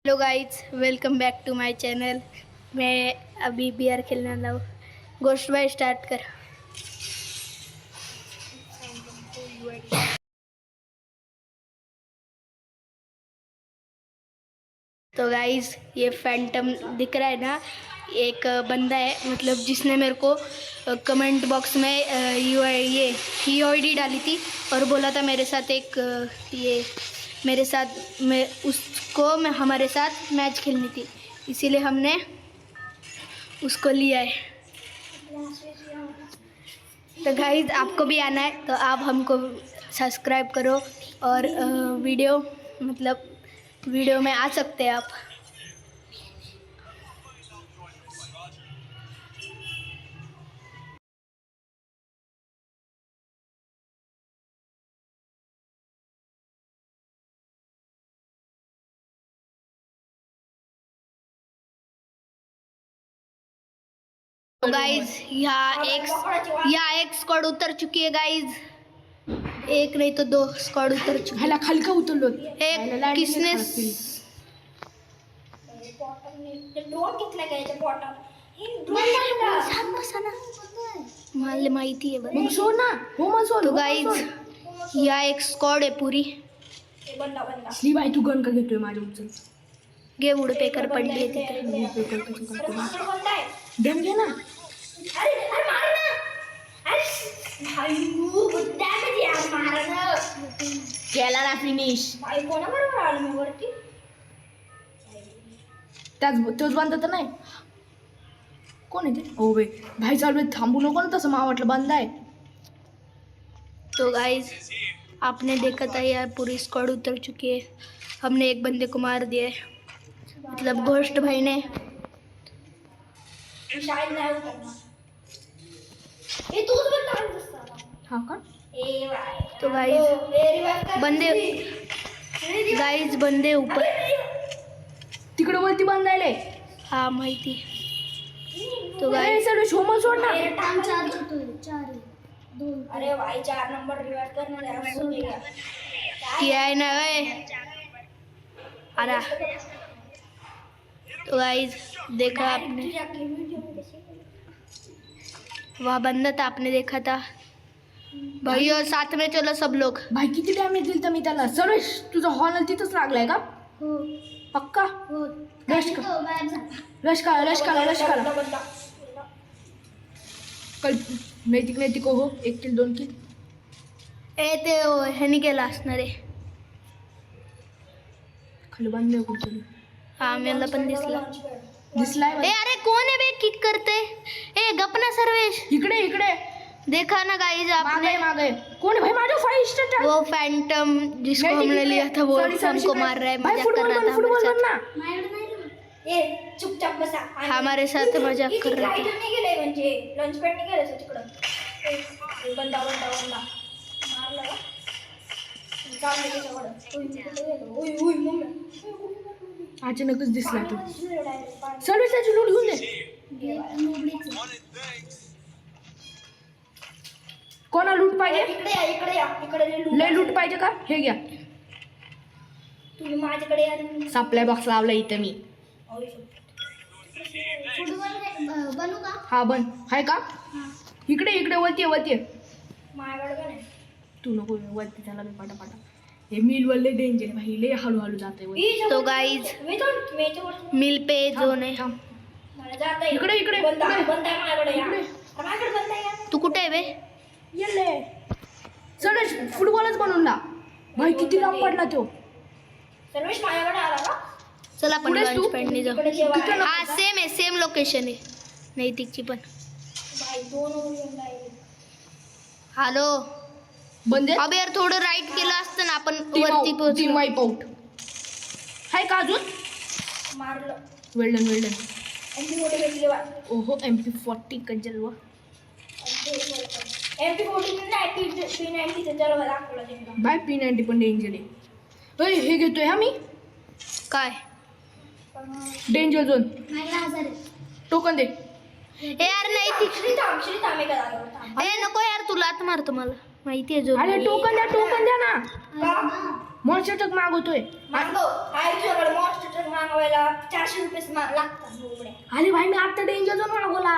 Hello guys, welcome back to my channel. मैं अभी B R खेलने वाला हूँ। गोश्त भाई स्टार्ट कर। तो गाइस, ये फैंटम दिख रहा है ना, एक बंदा है, मतलब जिसने मेरे को कमेंट बॉक्स में ये यूआईडी डाली थी और बोला था मेरे साथ मैं हमारे साथ मैच खेलनी थी, इसीलिए हमने उसको लिया है। तो गाइस, आपको भी आना है तो आप हमको सब्सक्राइब करो और वीडियो में आ सकते हैं आप। तो गाइस, यहाँ एक स्क्वाड उतर चुकी है गाइस। एक नहीं तो दो स्क्वाड उतर चुकी है। खाली का उतरलो एक किसने मला माहिती आहे बरं. मग सोड ना. हो मग सोड. तो गाइस, या एक स्क्वाड आहे पुरी. श्री बाई, तू गण का घेतोय माझ्या उचल. घे वुडपेकर पडली आहे तिथे. डन घे ना. केला ना फिनिश. तोच बंद तर नाही. कोण आहे ते? हो बे भाई, चालू आहे. थांबू नको ना तसं. मला वाटलं बंद आहे. तो गाइस, आपने देखा था यार, पूरी स्क्वाड उतर चुकी है। हमने एक बंदे को मार दिया है, मतलब घोस्ट भाई ने। हाँ का? तो गाइस बंदे ऊपर. तिकडे वरती बांधायले. हाँ माहिती. तो अरे गाइस, सर शोमल सोड ना. अरे भाई 4 नंबर रिवाइव करना है। किया है ना वे. अरे तो गाइस, देखा आपने, वह बंदा था, आपने देखा था भाई. और साथ में चलो सब लोग. भाई किती डॅमेज दिल तर मी त्याला. सर्वेश तुझा हॉल तिथंच लागलाय का? हो पक्का? हो. रश का कल नैतिक हो. 1 किल 2 किल. ते ह्यानी केला असणार आहे. खाली बांधले कुठे. हा, मला पण दिसलाय ए अरे कोण है बे किक करते. ए गपना सर्वेश. इकडे देखा ना गाइस आपने. मागे कोण है भाई? माझा 5 स्टार. वो फैंटम जिसको हमने लिया था वो हमको मार रहा है, मजाक कर रहा था हमारे साथ. ए चुपचाप बसा. हमारे साथ मजाक कर रहा था. नाही गेले म्हणजे लंच पॅड नाही गेले तिकडं. बंदा मारला का? चालले त्याच्याकडं. उई मम्मी. अचानकच दिसला तो. सर्वेश त्याची लूट घेऊन दे. कोणा लूट पाहिजे? इकडे लय लूट पाहिजे का? हे घ्या. तुम्ही माझ्याकडे या. सप्लाय बॉक्स लावला इथं मी. बनू का? हा बन. हाय का? इकडे वरती माझ्याकडे पण आहे. तू नको वरती झाला मी पाटा. हे मिल वरले डेंजर भाई, लय हळू जाते वर. तो गाइस, मिल पे जोन है. इकडे बंदा माझ्याकडे या. माझ्याकडे बंदा या. तू कुठे आहे बे? येले सर्वेश फुटबॉलच बनवून ला. भाई किती लांब पडला तो. सर्वेश माझ्याकडे आला का? चल आपण कुठेस तू? लंच पॅडने जाऊ. इकडे जेव्हा तिकडे हा सेम लोकेशन आहे. नैतिकची पण. भाई 2 येऊन राहिले. हॅलो. बंदे अबे यार, थोडं राईट केलं असतं ना आपण वरती टीम पोहोचलो. वाईप आउट. हाय का अजून? मारलं. वेल्डन एमपी मोठे भेटले बा. ओहो MP40 कंजलवा. MP40 नाही P90 त्याला दाखवला त्यांना. बाय P90 पण डेंजर आहे. ओय हे घेतोय हा मी. काय डेंजर झोन. टोकन दे. ए यार नैतिक. श्री थांब एका जागेवर थांब. ए नको यार, तू लात मारतो, मला माहिती आहे जो. अरे टोकन द्या ना. मॉन्स्टर ट्रक मागवतोय. मागव. आहे तुझ्याकडे मॉन्स्टर ट्रक मागवायला. बनवायला 400 रुपये लागतात उघड्या. अरे भाई मी आता डेंजर झोन मागवला.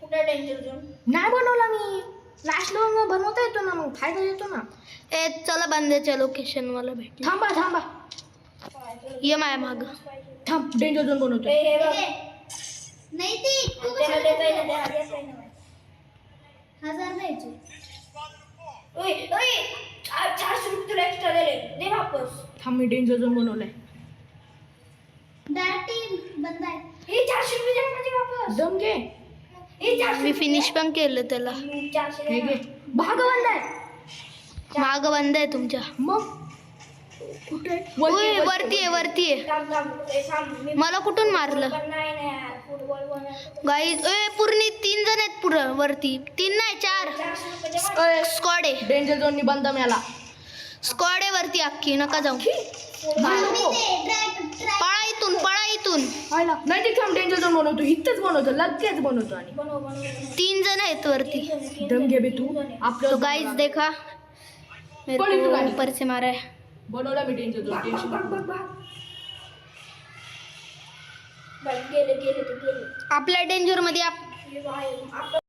कुठे डेंजर झोन? नाही बनवला मी. लास्ट लेवल बनवता येतो ना, मग फायदा येतो ना. ए चला बंद्याच्या लोकेशन मला भेट. थांबा ये माया माग. थांब, डेंजर झोन बनवतो. हे बघ. नाही ती त्याला देता येईल, त्याला देता येईल. 1000 द्यायचे. ओय 400 रुपये तुला एक्स्ट्रा दिले, दे वापस. थांब, मी डेंजर झोन बनवलाय. डायरेक्ट बंद आहे. हे 400 रुपये द्या माझे वापस. दम घे. हे 400 मी फिनिश पण केलं त्याला. 400 हे द्या. घे. भाग बनलाय. माग बंद आहे तुमच्या. मग कुठे? ओय वरती आहे. थांब. मला कुठून मारलं? पण नाही यार, फुटबॉल बनवायचं. गाईज ए पूर्ण 3 जण आहेत पुढं वरती. 3 नाही 4. 400 रुपये द्या माझे. स्क्वॉड आहे. डेंजर झोन बंद मिळाला. स्क्वॉड आहे वरती अख्खी. नका जाऊ. पळा इथून. नाही ते थांब, डेंजर झोन बनवतो. इथंच बनवतो, लगेच बनवतो. आणि बनव. 3 जण आहेत वरती. दम घे बे तू. आपलं तो गाइस देखा मेरे पड़ी तो को गाड़ी। ऊपर से मारा है. बनवला मी डेंजर झोन. टेन्शन नको. गेले. आपल्या डेंजर मध्ये हे बाहेर.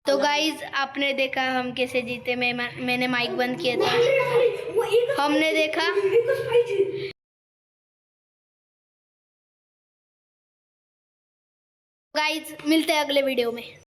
तो गाइज आपने देखा हम कैसे जीते। मैंने माइक बंद किया था, वो एकच हमने देखा। एकच पाहिजे. गाइज मिलते हैं अगले वीडियो में।